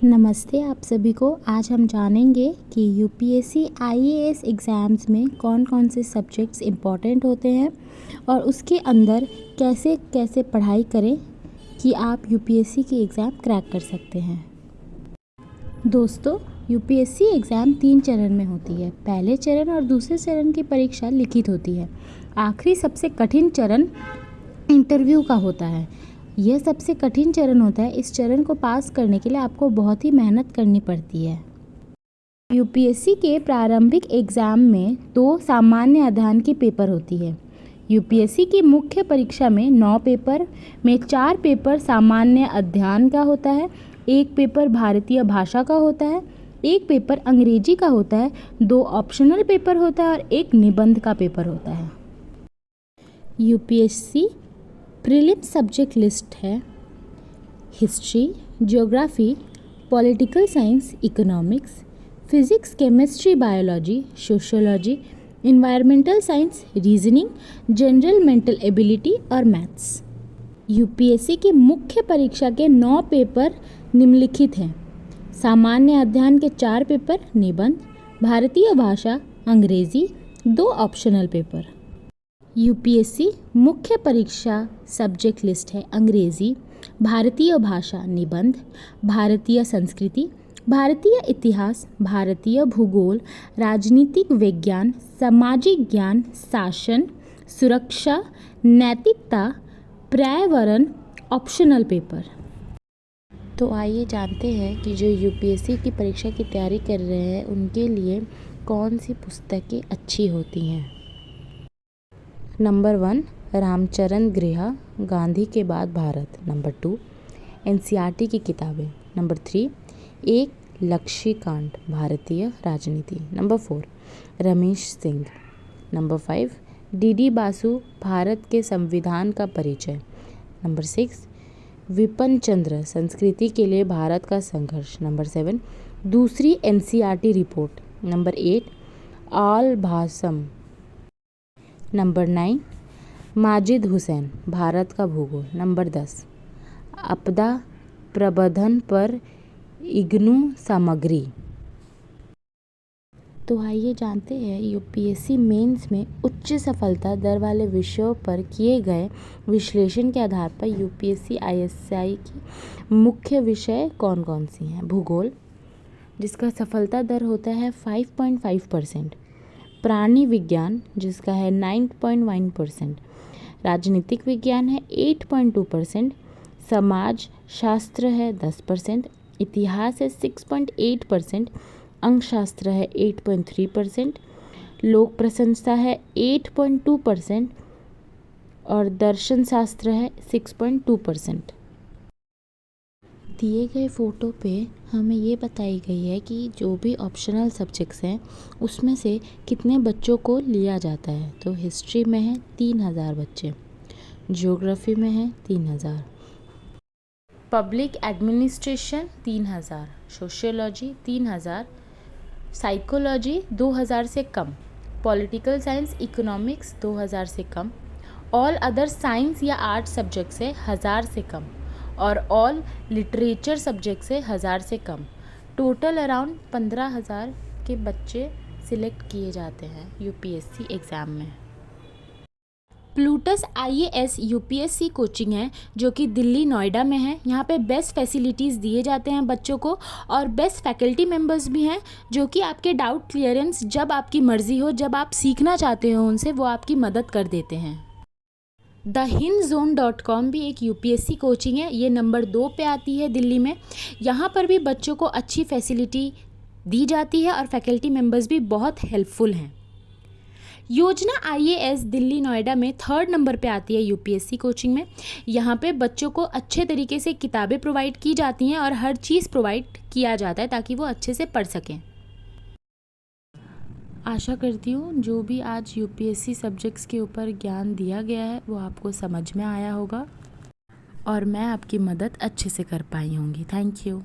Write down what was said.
नमस्ते आप सभी को। आज हम जानेंगे कि यूपीएससी आईएएस एग्ज़ाम्स में कौन कौन से सब्जेक्ट्स इम्पॉर्टेंट होते हैं और उसके अंदर कैसे कैसे पढ़ाई करें कि आप यूपीएससी की एग्ज़ाम क्रैक कर सकते हैं। दोस्तों, यूपीएससी एग्ज़ाम 3 चरण में होती है। पहले चरण और दूसरे चरण की परीक्षा लिखित होती है। आखिरी सबसे कठिन चरण इंटरव्यू का होता है। यह सबसे कठिन चरण होता है। इस चरण को पास करने के लिए आपको बहुत ही मेहनत करनी पड़ती है। यूपीएससी के प्रारंभिक एग्ज़ाम में 2 सामान्य अध्ययन की पेपर होती है। यूपीएससी की मुख्य परीक्षा में 9 पेपर में 4 पेपर सामान्य अध्ययन का होता है, 1 पेपर भारतीय भाषा का होता है, 1 पेपर अंग्रेजी का होता है, 2 ऑप्शनल पेपर होता है और 1 निबंध का पेपर होता है। यूपीएससी प्रीलिम सब्जेक्ट लिस्ट है history, geography, political science, economics, physics, chemistry, biology, sociology, environmental science, reasoning, general mental ability और मैथ्स। यूपीएससी की मुख्य परीक्षा के 9 पेपर निम्नलिखित हैं। सामान्य अध्ययन के 4 पेपर, निबंध, भारतीय भाषा, अंग्रेजी, 2 ऑप्शनल पेपर। यूपीएससी मुख्य परीक्षा सब्जेक्ट लिस्ट है अंग्रेजी, भारतीय भाषा, निबंध, भारतीय संस्कृति, भारतीय इतिहास, भारतीय भूगोल, राजनीतिक विज्ञान, सामाजिक ज्ञान, शासन, सुरक्षा, नैतिकता, पर्यावरण, ऑप्शनल पेपर। तो आइए जानते हैं कि जो यूपीएससी की परीक्षा की तैयारी कर रहे हैं उनके लिए कौन सी पुस्तकें अच्छी होती हैं। नंबर 1, रामचरण गृह, गांधी के बाद भारत। नंबर 2, एनसीईआरटी की किताबें। नंबर 3, एक लक्ष्यकांड, भारतीय राजनीति। Number 4, Ramesh Singh. Number 5, DD Basu, Bharat के संविधान का परिचय। नंबर 6, विपिन चंद्र, संस्कृति के लिए भारत का संघर्ष। नंबर 7, दूसरी एनसीईआरटी रिपोर्ट। नंबर 8, आल भाषम। नंबर 9, माजिद हुसैन, भारत का भूगोल। नंबर 10, आपदा प्रबंधन पर इग्नू सामग्री। तो आइए जानते हैं यूपीएससी मेंस में उच्च सफलता दर वाले विषयों पर किए गए विश्लेषण के आधार पर यूपीएससी आईएएस की मुख्य विषय कौन कौन सी हैं। भूगोल, जिसका सफलता दर होता है 5.5%। प्राणी विज्ञान, जिसका है 9.1%। राजनीतिक विज्ञान है 8.2%। समाज शास्त्र है 10%। इतिहास है 6.8%। अंकशास्त्र है 8.3%। लोक प्रशंसा है 8.2% और दर्शन शास्त्र है 6.2%। दिए गए फ़ोटो पे हमें ये बताई गई है कि जो भी ऑप्शनल सब्जेक्ट्स हैं उसमें से कितने बच्चों को लिया जाता है। तो हिस्ट्री में है 3000 बच्चे, ज्योग्राफी में है 3000, पब्लिक एडमिनिस्ट्रेशन 3000, सोशियोलॉजी 3000, साइकोलॉजी 2000 से कम, पॉलिटिकल साइंस, इकोनॉमिक्स 2000 से कम, ऑल अदर साइंस या आर्ट सब्जेक्ट से 1000 से कम और ऑल लिटरेचर सब्जेक्ट से 1000 से कम। टोटल अराउंड 15000 के बच्चे सिलेक्ट किए जाते हैं यूपीएससी एग्ज़ाम में। प्लूटस आईएएस यूपीएससी कोचिंग है जो कि दिल्ली नोएडा में है। यहाँ पे बेस्ट फैसिलिटीज़ दिए जाते हैं बच्चों को और बेस्ट फैकल्टी मेंबर्स भी हैं जो कि आपके डाउट क्लियरेंस जब आपकी मर्ज़ी हो, जब आप सीखना चाहते हो उनसे, वो आपकी मदद कर देते हैं। thehindzone.com भी एक यूपीएससी कोचिंग है। ये नंबर 2 पे आती है दिल्ली में। यहाँ पर भी बच्चों को अच्छी फैसिलिटी दी जाती है और फैकल्टी मेंबर्स भी बहुत हेल्पफुल हैं। योजना आईएएस दिल्ली नोएडा में 3rd नंबर पे आती है यूपीएससी कोचिंग में। यहाँ पे बच्चों को अच्छे तरीके से किताबें प्रोवाइड की जाती हैं और हर चीज़ प्रोवाइड किया जाता है ताकि वो अच्छे से पढ़ सकें। आशा करती हूँ जो भी आज यूपीएससी सब्जेक्ट्स के ऊपर ज्ञान दिया गया है वो आपको समझ में आया होगा और मैं आपकी मदद अच्छे से कर पाई होंगी। Thank you.